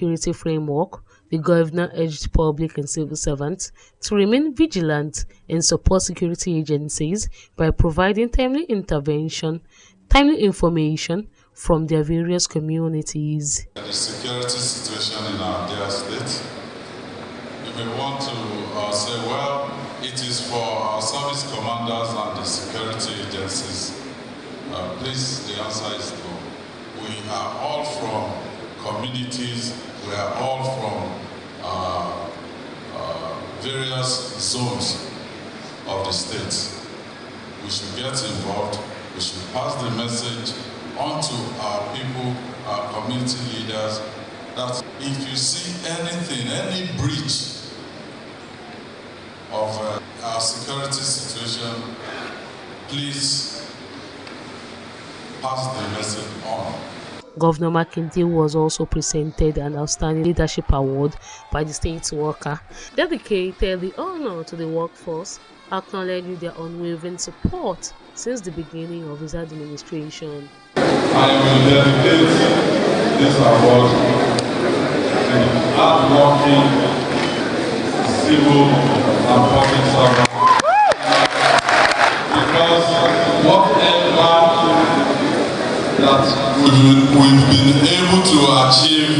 security framework, the governor urged public and civil servants to remain vigilant and support security agencies by providing timely information from their various communities. The security situation in our dear state, you may want to say, well, it is for our service commanders and the security agencies. Please, the answer is no. We are all from communities, we are all from various zones of the state. We should get involved, we should pass the message on to our people, our community leaders, that if you see anything, any breach of our security situation, please pass the message on. Governor Makinde was also presented an Outstanding Leadership Award by the state worker, dedicated the honor to the workforce, acknowledging their unwavering support since the beginning of his administration. I will dedicate this award to hardworking civil and public servants, because whatever that we've been able to achieve,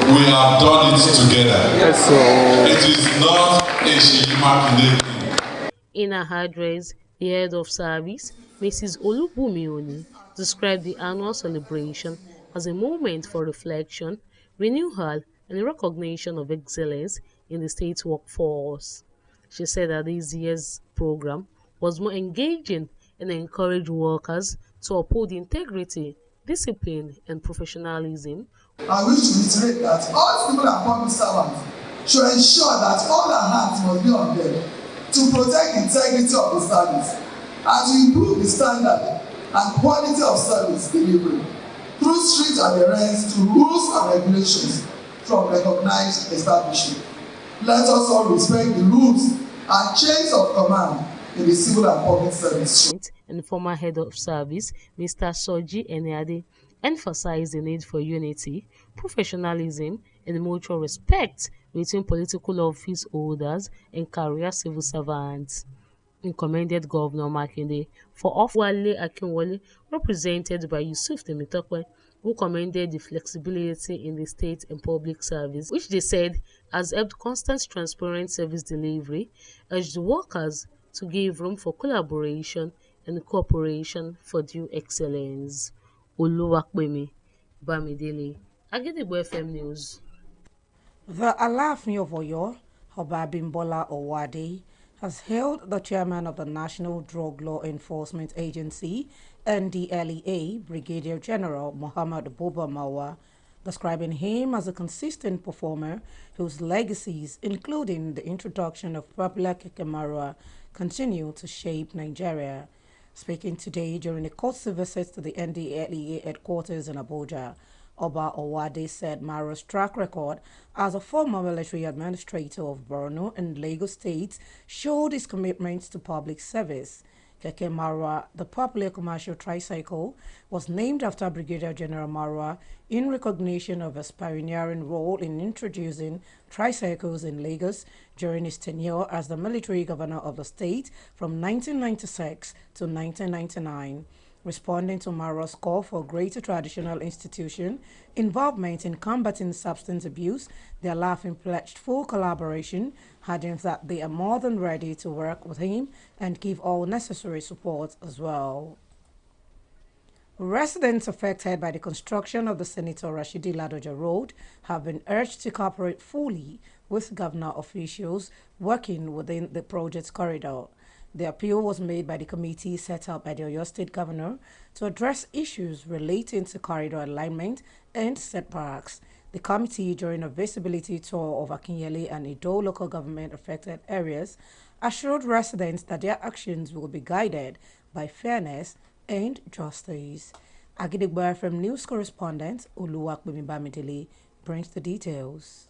we have done it together. Yes, sir. It is not a Seyi Makinde thing. In her address, the head of service, Mrs. Olubumi Oni, described the annual celebration as a moment for reflection, renewal, and recognition of excellence in the state workforce. She said that this year's program was more engaging and encouraged workers to uphold integrity, discipline, and professionalism. I wish to reiterate that all civil and public servants should ensure that all their hands must be on them to protect the integrity of the service and to improve the standard and quality of service delivery through strict adherence to rules and regulations from recognized establishments. Let us all respect the rules and chains of command in the civil and public service. And former head of service, Mr. Soji Eneade, emphasized the need for unity, professionalism, and mutual respect between political office holders and career civil servants. He commended Governor Makinde for Wale Akinwole, represented by Yusuf Temitokwe, who commended the flexibility in the state and public service, which they said has helped constant transparent service delivery, urged workers to give room for collaboration and cooperation for due excellence. Oluwapemi Bamidele, Agidigbo FM News. The Alaafin of Oyo, Oba Abimbola Owade, has hailed the chairman of the National Drug Law Enforcement Agency, NDLEA, Brigadier General Muhammad Buba Marwa, describing him as a consistent performer whose legacies, including the introduction of popular Keke Marwa, continue to shape Nigeria. Speaking today during a courtesy visit to the NDLEA headquarters in Abuja, Oba Owade said Marwa's track record as a former military administrator of Borno and Lagos states showed his commitment to public service. Keke Marwa, the popular commercial tricycle, was named after Brigadier General Marwa in recognition of his pioneering role in introducing tricycles in Lagos during his tenure as the military governor of the state from 1996 to 1999. Responding to Marwa's call for greater traditional institution involvement in combating substance abuse, the Alaafin pledged full collaboration, adding that they are more than ready to work with him and give all necessary support as well. Residents affected by the construction of the Senator Rashidi Ladoja Road have been urged to cooperate fully with governor officials working within the project's corridor. The appeal was made by the committee set up by the Oyo State Governor to address issues relating to corridor alignment and setbacks. The committee, during a visibility tour of Akinyele and Ido local government affected areas, assured residents that their actions will be guided by fairness and justice. Agidigbo FM News correspondent Oluwapemi Bamidele brings the details.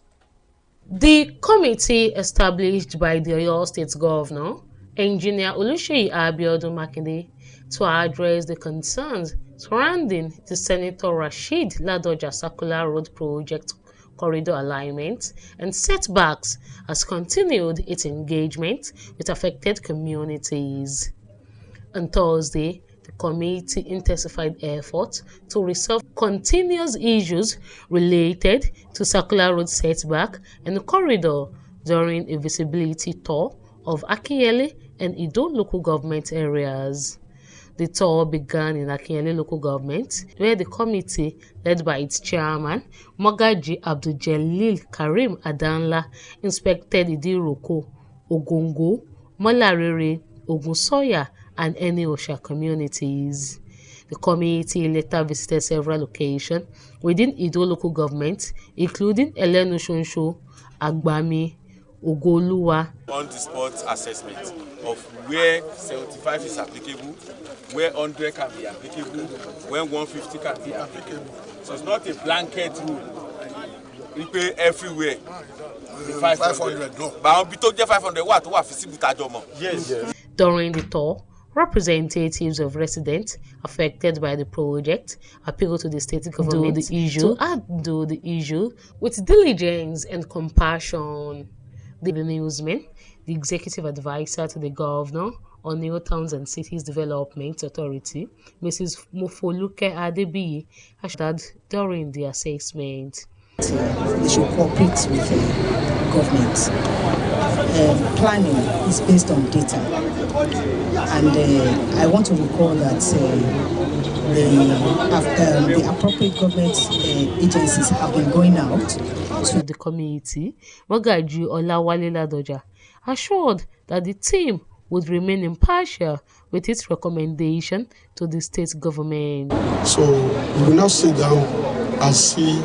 The committee established by the Oyo State Governor, Engineer Oluseyi Abiodun Makinde, to address the concerns surrounding the Senator Rashid Ladoja Circular Road project corridor alignment, and setbacks has continued its engagement with affected communities. On Thursday, the committee intensified efforts to resolve continuous issues related to circular road setback and corridor during a visibility tour of Akinyele and Ido local government areas. The tour began in Akinyele local government, where the committee, led by its chairman, Mogaji Abdul Karim Adanla, inspected Idiroko, Ogongo, Molarere, Ogunsoya, and Eniosha communities. The committee later visited several locations within Ido local government, including Elenushonsho, Agbami, Ogoluwa. On the spot assessment of where 75 is applicable, where 100 can be applicable, when 150 can be applicable. So it's not a blanket rule. We pay everywhere. 500. No. But we told you 500 what? Yes. During the tour, representatives of residents affected by the project appealed to the state government to handle the issue with diligence and compassion. The newsman, the executive advisor to the governor on New Towns and Cities Development Authority, Mrs. Mofoluke Adebiyi, that during the assessment. They should cooperate with the government. Planning is based on data, and I want to recall that the appropriate government agencies have been going out to the committee. Mogaji Olawale Ladoja assured that the team would remain impartial with its recommendation to the state government. So we will now sit down and see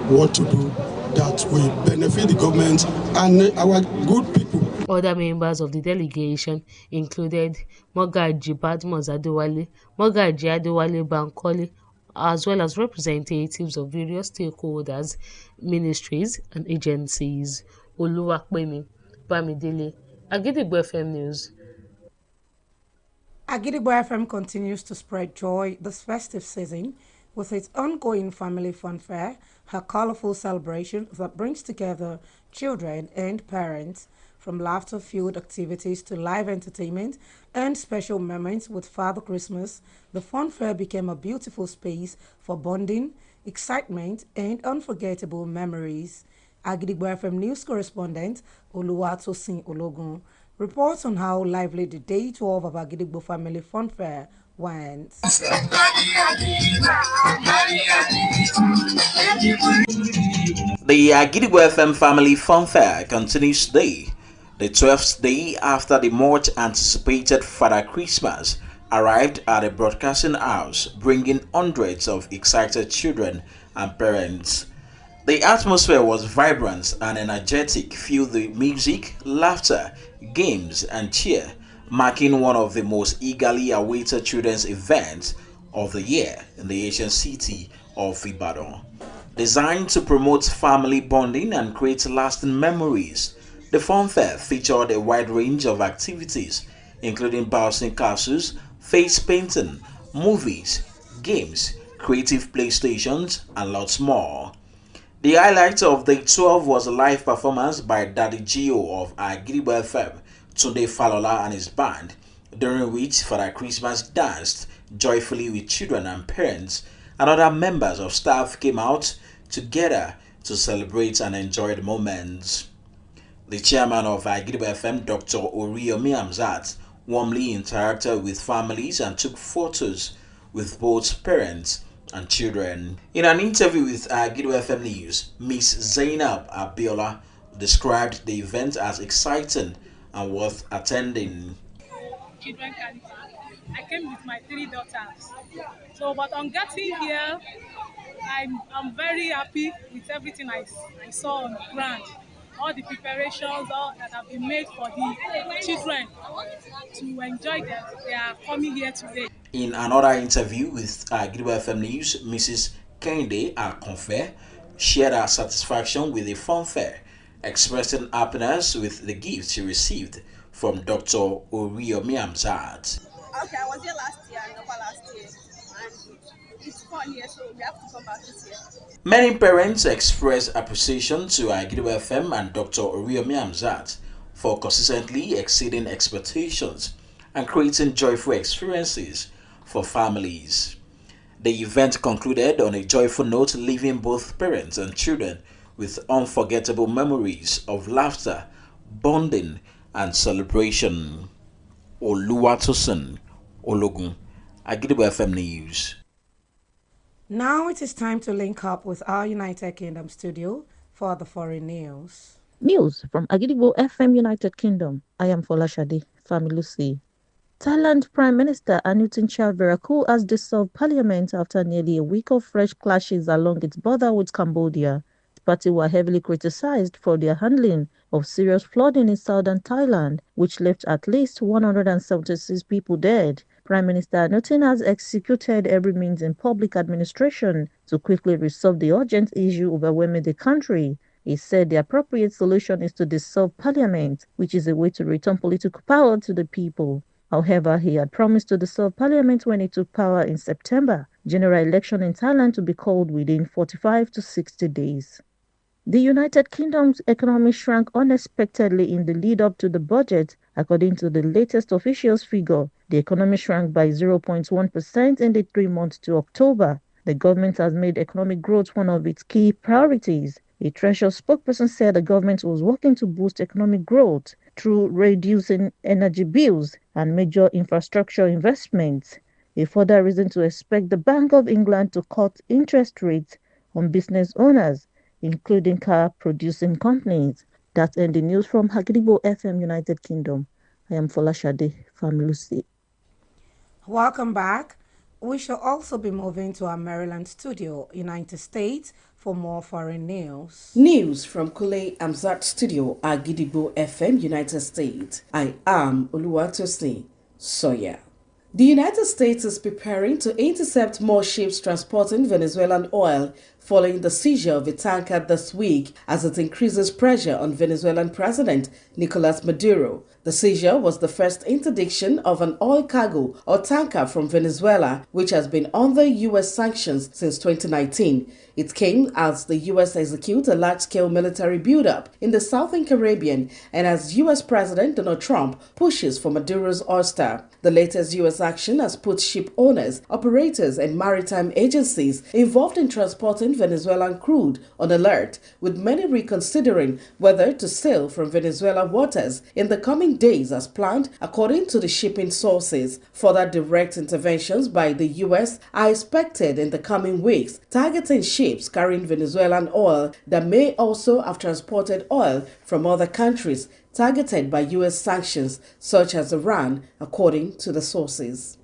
what to do that will benefit the government and our good people. Other members of the delegation included Mogaji Badmus Adewale, Mogaji Adewale Bankole, as well as representatives of various stakeholders, ministries, and agencies. Oluwapemi Bamidele, Agidigbo FM News. Agidigbo FM continues to spread joy this festive season with its ongoing family fun fair, a colorful celebration that brings together children and parents. From laughter-filled activities to live entertainment and special moments with Father Christmas, the fun fair became a beautiful space for bonding, excitement, and unforgettable memories. Agidigbo FM News correspondent Oluwatosin Ologun reports on how lively the day 12 of Agidigbo Family Fun Fair went. The Agidigbo FM Family Fun Fair continues today, the 12th day after the much anticipated Father Christmas arrived at the broadcasting house, bringing hundreds of excited children and parents. The atmosphere was vibrant and energetic, filled with music, laughter, games, and cheer, marking one of the most eagerly awaited children's events of the year in the ancient city of Ibadan. Designed to promote family bonding and create lasting memories, the fun fair featured a wide range of activities, including bouncing castles, face painting, movies, games, creative playstations, and lots more. The highlight of day 12 was a live performance by Daddy Gio of Agidigbo FM, Tunde Falola and his band, during which Father Christmas danced joyfully with children and parents, and other members of staff came out together to celebrate and enjoy the moments. The chairman of Agidigbo FM, Dr. Oriyomi Hamzat, warmly interacted with families and took photos with both parents and children. In an interview with Agidigbo FM News, Miss Zainab Abiola described the event as exciting and worth attending. Children carnival. I came with my 3 daughters. So, but on getting here, I'm very happy with everything I saw on the ground. All the preparations all that have been made for the children to enjoy them. They are coming here today. In another interview with Agidigbo FM News, Mrs. Kende Akonfe shared her satisfaction with the fun fair, expressing happiness with the gifts she received from Dr. Oriyomi Hamzat. Okay, I was here last year and over last year, and it's fun. born here, so we have to come back this year. Many parents express appreciation to Agidigbo FM and Dr. Oriyomi Hamzat for consistently exceeding expectations and creating joyful experiences for families. The event concluded on a joyful note, leaving both parents and children with unforgettable memories of laughter, bonding, and celebration. Oluwatosin Ologun, Agidigbo FM News. Now it is time to link up with our United Kingdom studio for the foreign news. News from Agidigbo FM United Kingdom. I am Folashade Familusi. Thailand Prime Minister Anutin Charnvirakul has dissolved parliament after nearly a week of fresh clashes along its border with Cambodia. The party were heavily criticized for their handling of serious flooding in southern Thailand, which left at least 176 people dead. Prime Minister Anutin has executed every means in public administration to quickly resolve the urgent issue overwhelming the country. He said the appropriate solution is to dissolve parliament, which is a way to return political power to the people. However, he had promised to dissolve parliament when he took power in September. General election in Thailand to be called within 45 to 60 days. The United Kingdom's economy shrank unexpectedly in the lead-up to the budget. According to the latest officials figure, the economy shrank by 0.1% in the 3 months to October. The government has made economic growth one of its key priorities. A Treasury spokesperson said the government was working to boost economic growth through reducing energy bills and major infrastructure investments. A further reason to expect the Bank of England to cut interest rates on business owners, including car-producing companies. That's the news from Agidigbo FM, United Kingdom. I am Folashade Familusi. Welcome back. We shall also be moving to our Maryland studio, United States, for more foreign news. News from Kule Amzat Studio, Agidigbo FM, United States. I am Oluwatosin Soya. The United States is preparing to intercept more ships transporting Venezuelan oil following the seizure of a tanker this week as it increases pressure on Venezuelan President Nicolas Maduro. The seizure was the first interdiction of an oil cargo or tanker from Venezuela, which has been under U.S. sanctions since 2019. It came as the U.S. executes a large-scale military buildup in the Southern Caribbean and as U.S. President Donald Trump pushes for Maduro's ouster. The latest U.S. action has put ship owners, operators, and maritime agencies involved in transporting Venezuelan crude on alert, with many reconsidering whether to sail from Venezuela waters in the coming days as planned, according to the shipping sources. Further direct interventions by the U.S. are expected in the coming weeks, targeting ships carrying Venezuelan oil that may also have transported oil from other countries targeted by U.S. sanctions, such as Iran, according to the sources.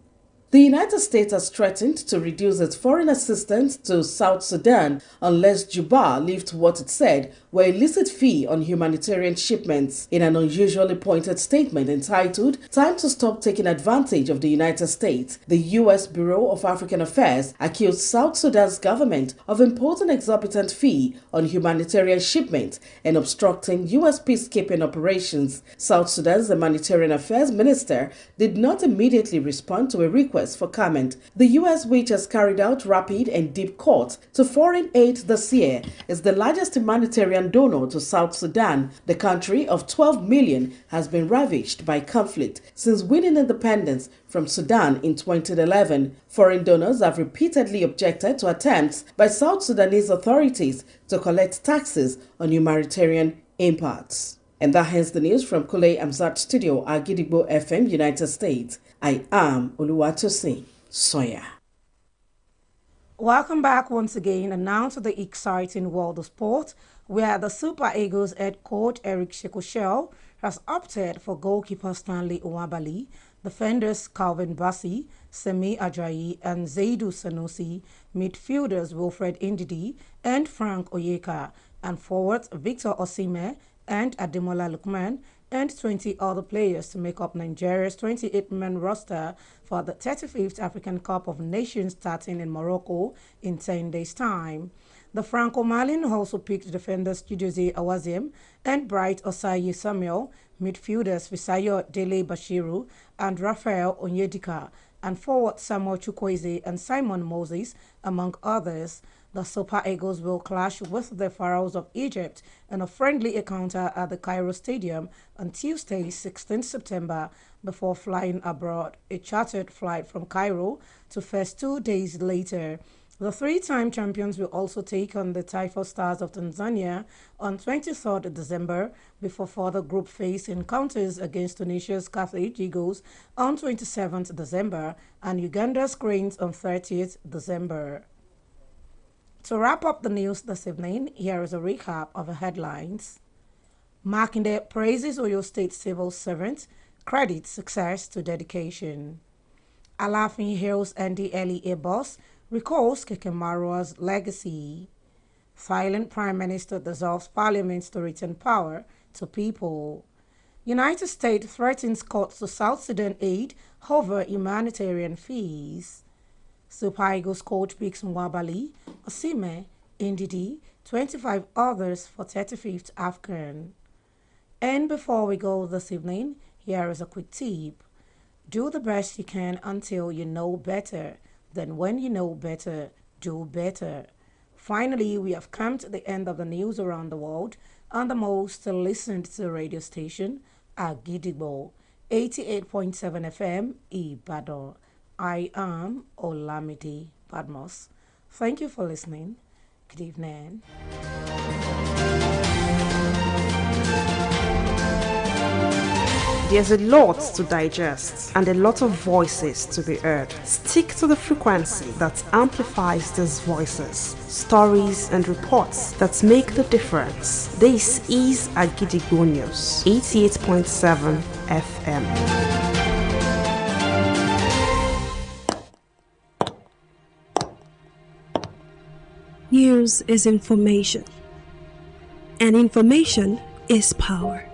The United States has threatened to reduce its foreign assistance to South Sudan unless Juba lifts what it said were illicit fee on humanitarian shipments. In an unusually pointed statement entitled "Time to Stop Taking Advantage of the United States," the U.S. Bureau of African Affairs accused South Sudan's government of imposing exorbitant fee on humanitarian shipments and obstructing U.S. peacekeeping operations. South Sudan's Humanitarian Affairs Minister did not immediately respond to a request for comment. The U.S., which has carried out rapid and deep cuts to foreign aid this year, is the largest humanitarian donor to South Sudan. The country of 12 million has been ravaged by conflict since winning independence from Sudan in 2011. Foreign donors have repeatedly objected to attempts by South Sudanese authorities to collect taxes on humanitarian imports. And that ends the news from Kule Amzat Studio, Agidigbo FM, United States. I am Oluwatosin Soya. Welcome back once again, and now to the exciting world of sport, where the Super Eagles head coach Eric Shikoshel has opted for goalkeeper Stanley Nwabali, defenders Calvin Bassey, Semi Ajayi, and Zaidu Sanusi, midfielders Wilfred Ndidi and Frank Oyeka, and forwards Victor Osimhen and Ademola Lookman, and 20 other players to make up Nigeria's 28-man roster for the 35th African Cup of Nations starting in Morocco in 10 days' time. The Franco-Malian also picked defenders Chidozie Awaziem and Bright Osayi Samuel, midfielders Fisayo Dele Bashiru and Raphael Onyedika, and forward Samuel Chukwueze and Simon Moses, among others. The Super Eagles will clash with the Pharaohs of Egypt in a friendly encounter at the Cairo Stadium on Tuesday, 16 September, before flying abroad. A chartered flight from Cairo to Fes 2 days later. The three-time champions will also take on the Taifa Stars of Tanzania on 23rd December before further group phase encounters against Tunisia's Carthage Eagles on 27th December and Uganda's Cranes on 30th December. To wrap up the news this evening, here is a recap of the headlines. Makinde praises Oyo State civil servant, credits success to dedication. Alafin hails NDLEA boss, recalls Kekemarua's legacy. Silent Prime Minister dissolves Parliament to return power to people. United States threatens courts to South Sudan aid over humanitarian fees. Super Eagles coach picks Mwabali, Osime, Ndidi, 25 others for 35th AFCON. And before we go this evening, here is a quick tip. Do the best you can until you know better. Then when you know better, do better. Finally, we have come to the end of the news around the world on the most listened to radio station, Agidigbo, 88.7 FM, Ibadan. I am Olamide Badmos. Thank you for listening. Good evening. There's a lot to digest and a lot of voices to be heard. Stick to the frequency that amplifies these voices, stories and reports that make the difference. This is Agidigbo News, 88.7 FM. News is information, and information is power.